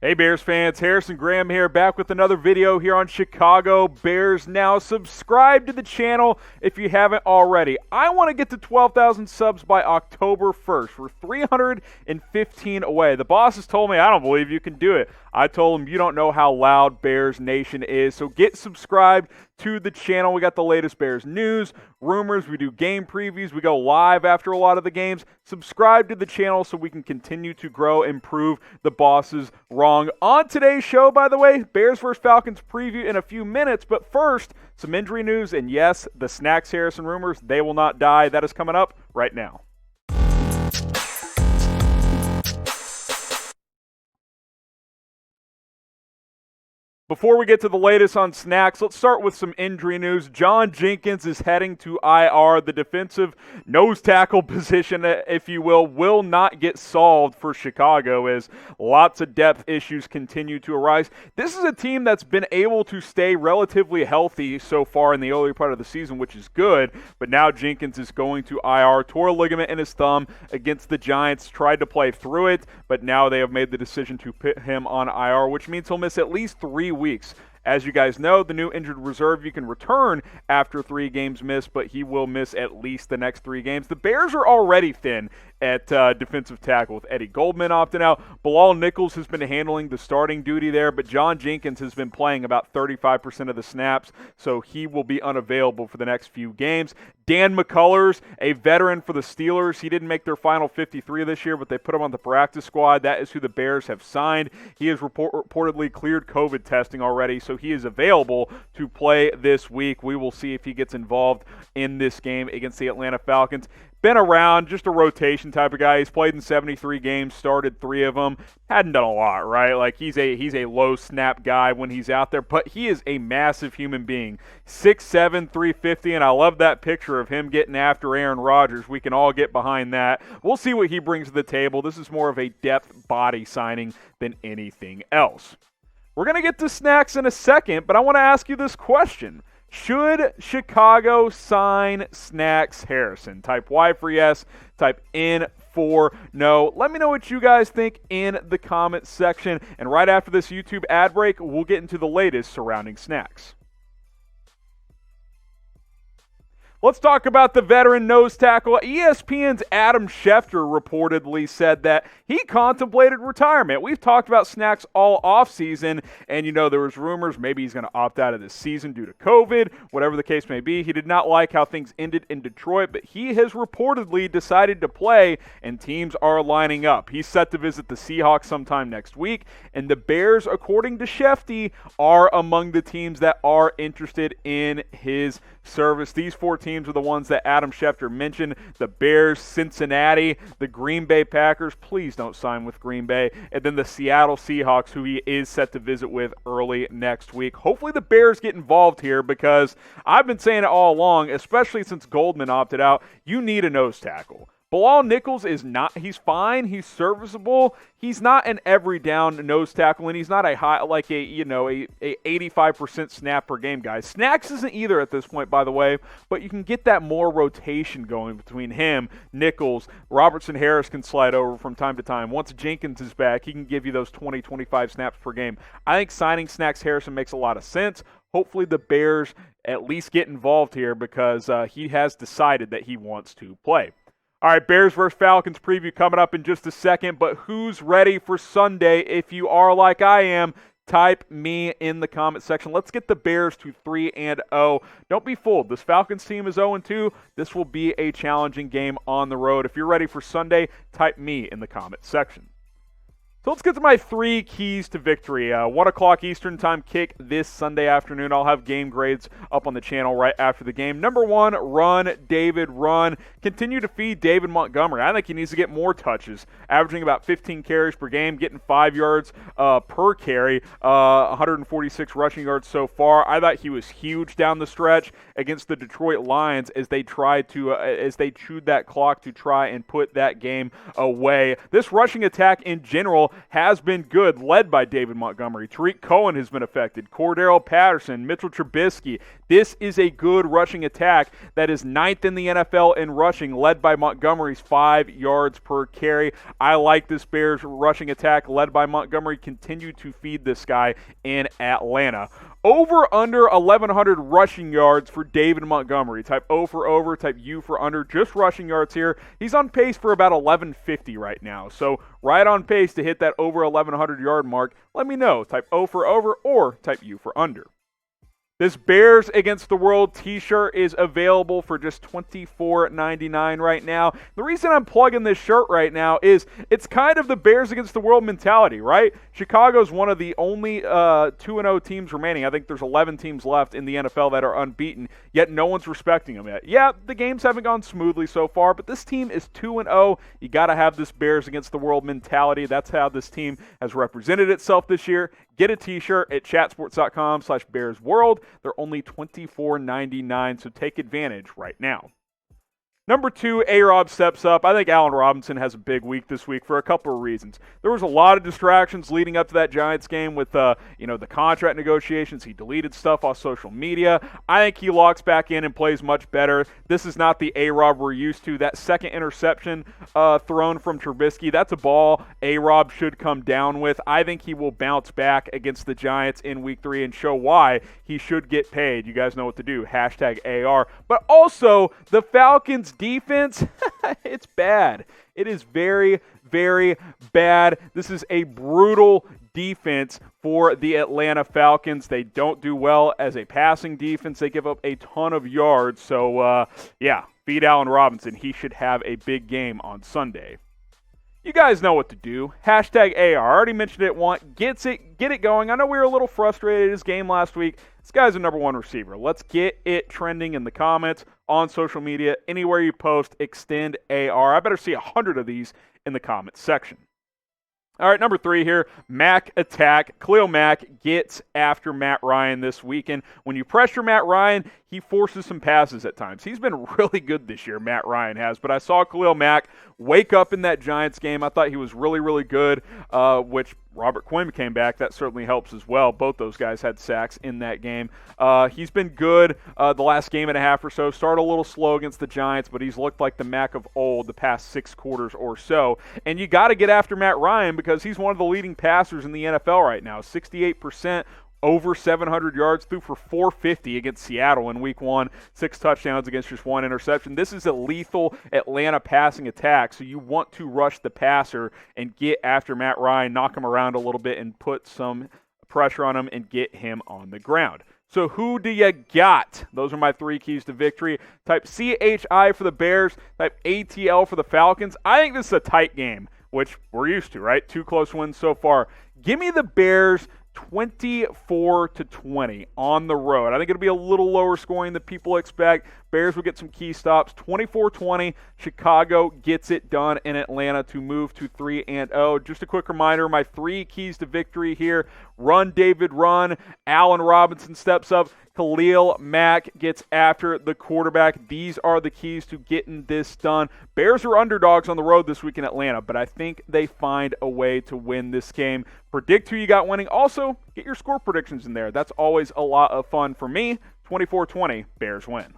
Hey Bears fans, Harrison Graham here, back with another video here on Chicago Bears Now. Subscribe to the channel if you haven't already. I want to get to 12,000 subs by October 1st. We're 315 away. The bosses told me I don't believe you can do it. I told them you don't know how loud Bears Nation is. So get subscribed to the channel. We got the latest Bears news, rumors, we do game previews, we go live after a lot of the games. Subscribe to the channel so we can continue to grow and prove the bosses wrong. On today's show, by the way, Bears vs. Falcons preview in a few minutes, but first, some injury news, and yes, the Snacks Harrison rumors, they will not die. That is coming up right now. Before we get to the latest on Snacks, let's start with some injury news. John Jenkins is heading to IR. The defensive nose tackle position, if you will not get solved for Chicago as lots of depth issues continue to arise. This is a team that's been able to stay relatively healthy so far in the early part of the season, which is good, but now Jenkins is going to IR. Tore a ligament in his thumb against the Giants, tried to play through it, but now they have made the decision to put him on IR, which means he'll miss at least 3 weeks. As you guys know, the new injured reserve, you can return after 3 games missed, but he will miss at least the next 3 games. The Bears are already thin at defensive tackle with Eddie Goldman opting out. Bilal Nichols has been handling the starting duty there, but John Jenkins has been playing about 35% of the snaps, so he will be unavailable for the next few games. Dan McCullers, a veteran for the Steelers. He didn't make their final 53 this year, but they put him on the practice squad. That is who the Bears have signed. He has reportedly cleared COVID testing already, so he is available to play this week. We will see if he gets involved in this game against the Atlanta Falcons. Been around, just a rotation type of guy. He's played in 73 games, started 3 of them. Hadn't done a lot, right? Like he's a low snap guy when he's out there, but he is a massive human being. 6'7", 350, and I love that picture of him getting after Aaron Rodgers. We can all get behind that. We'll see what he brings to the table. This is more of a depth body signing than anything else. We're going to get to Snacks in a second, but I want to ask you this question. Should Chicago sign Snacks Harrison? Type Y for yes, type N for no. Let me know what you guys think in the comments section. And right after this YouTube ad break, we'll get into the latest surrounding Snacks. Let's talk about the veteran nose tackle. ESPN's Adam Schefter reportedly said that he contemplated retirement. We've talked about Snacks all offseason, and there was rumors maybe he's going to opt out of this season due to COVID, whatever the case may be. He did not like how things ended in Detroit, but he has reportedly decided to play, and teams are lining up. He's set to visit the Seahawks sometime next week, and the Bears, according to Schefter, are among the teams that are interested in his service. These 4 teams are the ones that Adam Schefter mentioned: the Bears, Cincinnati, the Green Bay Packers. Please don't sign with Green Bay. And then the Seattle Seahawks, who he is set to visit with early next week. Hopefully the Bears get involved here because I've been saying it all along, especially since Goldman opted out, you need a nose tackle. Bilal Nichols is not, he's fine, he's serviceable. He's not an every down nose tackle, and he's not a high, like a 85% snap per game guy. Snacks isn't either at this point, by the way, but you can get that more rotation going between him, Nichols. Robertson Harris can slide over from time to time. Once Jenkins is back, he can give you those 20, 25 snaps per game. I think signing Snacks Harrison makes a lot of sense. Hopefully the Bears at least get involved here because he has decided that he wants to play. All right, Bears vs. Falcons preview coming up in just a second, but who's ready for Sunday? If you are like I am, type me in the comment section. Let's get the Bears to 3-0. Don't be fooled. This Falcons team is 0-2. This will be a challenging game on the road. If you're ready for Sunday, type me in the comment section. So let's get to my 3 keys to victory. 1 o'clock Eastern time kick this Sunday afternoon. I'll have game grades up on the channel right after the game. Number 1, run, David, run. Continue to feed David Montgomery. I think he needs to get more touches, averaging about 15 carries per game, getting 5 yards per carry, 146 rushing yards so far. I thought he was huge down the stretch against the Detroit Lions as they tried to, as they chewed that clock to try and put that game away. This rushing attack in general has been good, led by David Montgomery. Tariq Cohen has been affected. Cordero Patterson, Mitchell Trubisky, This is a good rushing attack that is 9th in the NFL in rushing, led by Montgomery's 5 yards per carry. I like this Bears rushing attack led by Montgomery. Continue to feed this guy in Atlanta. Over under 1,100 rushing yards for David Montgomery. Type O for over, type U for under. Just rushing yards here. He's on pace for about 1,150 right now. So right on pace to hit that over 1,100 yard mark. Let me know. Type O for over or type U for under. This Bears Against the World t-shirt is available for just $24.99 right now. The reason I'm plugging this shirt right now is it's kind of the Bears Against the World mentality, right? Chicago's one of the only 2-0 teams remaining. I think there's 11 teams left in the NFL that are unbeaten, yet no one's respecting them yet. Yeah, the games haven't gone smoothly so far, but this team is 2-0. You got to have this Bears Against the World mentality. That's how this team has represented itself this year. Get a t-shirt at chatsports.com/BearsWorld. They're only $24.99, so take advantage right now. Number 2, A-Rob steps up. I think Allen Robinson has a big week this week for a couple of reasons. There was a lot of distractions leading up to that Giants game with the contract negotiations. He deleted stuff off social media. I think he locks back in and plays much better. This is not the A-Rob we're used to. That second interception thrown from Trubisky, that's a ball A-Rob should come down with. I think he will bounce back against the Giants in week 3 and show why he should get paid. You guys know what to do. #AR. But also, the Falcons defense, it's bad. It is very, very bad. This is a brutal defense for the Atlanta Falcons. They don't do well as a passing defense. They give up a ton of yards. So, feed Allen Robinson. He should have a big game on Sunday. You guys know what to do. #AR. I already mentioned it once. Get it going. I know we were a little frustrated at his game last week. This guy's a number 1 receiver. Let's get it trending in the comments, on social media, anywhere you post, extend AR. I better see 100 of these in the comments section. All right, number 3 here, Mac attack. Khalil Mack gets after Matt Ryan this weekend. When you pressure Matt Ryan, he forces some passes at times. He's been really good this year, Matt Ryan has. But I saw Khalil Mack wake up in that Giants game. I thought he was really, really good, which Robert Quinn came back. That certainly helps as well. Both those guys had sacks in that game. He's been good the last game and a half or so. Started a little slow against the Giants, but he's looked like the Mac of old the past 6 quarters or so. And you got to get after Matt Ryan because he's one of the leading passers in the NFL right now. 68%. Over 700 yards, threw for 450 against Seattle in week 1, 6 touchdowns against just 1 interception. This is a lethal Atlanta passing attack, so you want to rush the passer and get after Matt Ryan, knock him around a little bit, and put some pressure on him and get him on the ground. So who do you got? Those are my 3 keys to victory. Type CHI for the Bears, type ATL for the Falcons. I think this is a tight game, which we're used to, right? 2 close wins so far. Give me the Bears 24-20 on the road. I think it'll be a little lower scoring than people expect. Bears will get some key stops. 24-20. Chicago gets it done in Atlanta to move to 3-0. Just a quick reminder, my 3 keys to victory here. Run, David, run. Allen Robinson steps up. Khalil Mack gets after the quarterback. These are the keys to getting this done. Bears are underdogs on the road this week in Atlanta, but I think they find a way to win this game. Predict who you got winning. Also, get your score predictions in there. That's always a lot of fun for me. 24-20, Bears win.